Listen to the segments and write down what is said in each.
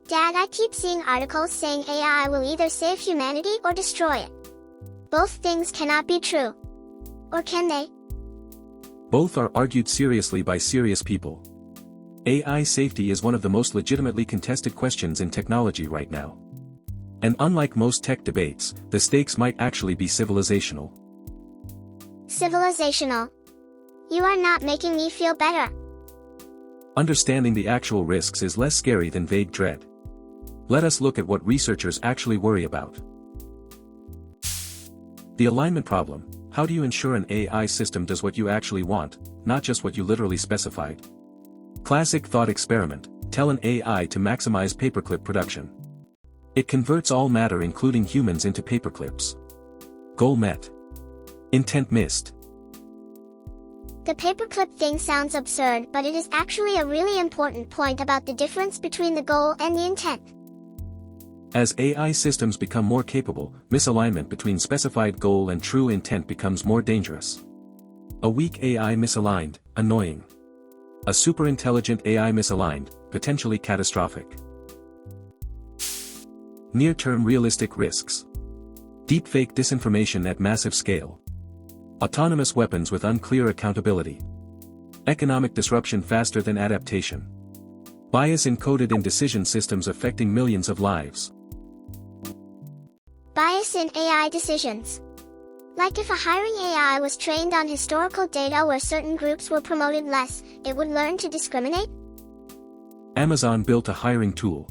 Dad, I keep seeing articles saying AI will either save humanity or destroy it. Both things cannot be true. Or can they? Both are argued seriously by serious people. AI safety is one of the most legitimately contested questions in technology right now. And unlike most tech debates, the stakes might actually be civilizational. Civilizational. You are not making me feel better. Understanding the actual risks is less scary than vague dread. Let us look at what researchers actually worry about. The alignment problem. How do you ensure an AI system does what you actually want, not just what you literally specified? Classic thought experiment. Tell an AI to maximize paperclip production. It converts all matter including humans into paperclips. Goal met. Intent missed. The paperclip thing sounds absurd, but it is actually a really important point about the difference between the goal and the intent. As AI systems become more capable, misalignment between specified goal and true intent becomes more dangerous. A weak AI misaligned, annoying. A superintelligent AI misaligned, potentially catastrophic. Near-term realistic risks. Deepfake disinformation at massive scale. Autonomous weapons with unclear accountability. Economic disruption faster than adaptation. Bias encoded in decision systems affecting millions of lives. Bias in AI decisions. Like if a hiring AI was trained on historical data where certain groups were promoted less, it would learn to discriminate? Amazon built a hiring tool.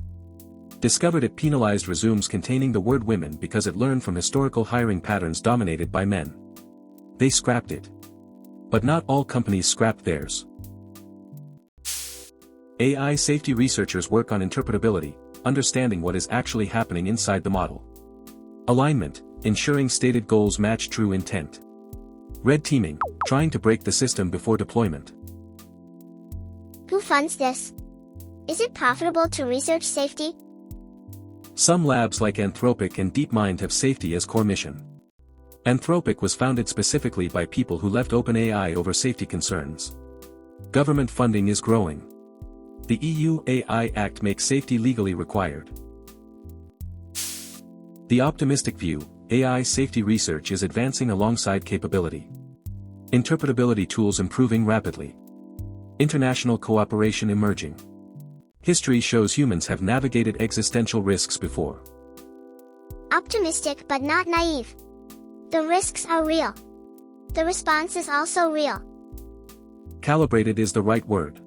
Discovered it penalized resumes containing the word women because it learned from historical hiring patterns dominated by men. They scrapped it. But not all companies scrapped theirs. AI safety researchers work on interpretability, understanding what is actually happening inside the model. Alignment, ensuring stated goals match true intent. Red teaming, trying to break the system before deployment. Who funds this? Is it profitable to research safety? Some labs like Anthropic and DeepMind have safety as core mission. Anthropic was founded specifically by people who left OpenAI over safety concerns. Government funding is growing. The EU AI Act makes safety legally required. The optimistic view, AI safety research is advancing alongside capability. Interpretability tools improving rapidly. International cooperation emerging. History shows humans have navigated existential risks before. Optimistic but not naive. The risks are real. The response is also real. Calibrated is the right word.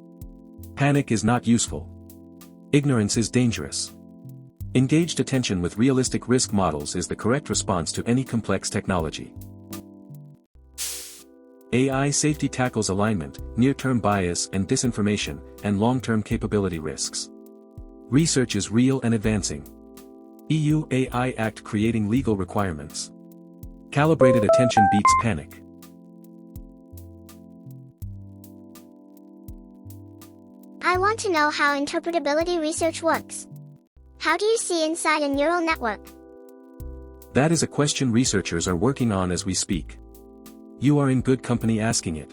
Panic is not useful. Ignorance is dangerous. Engaged attention with realistic risk models is the correct response to any complex technology. AI safety tackles alignment, near-term bias and disinformation, and long-term capability risks. Research is real and advancing. EU AI Act creating legal requirements. Calibrated attention beats panic. I want to know how interpretability research works. How do you see inside a neural network? That is a question researchers are working on as we speak. You are in good company asking it.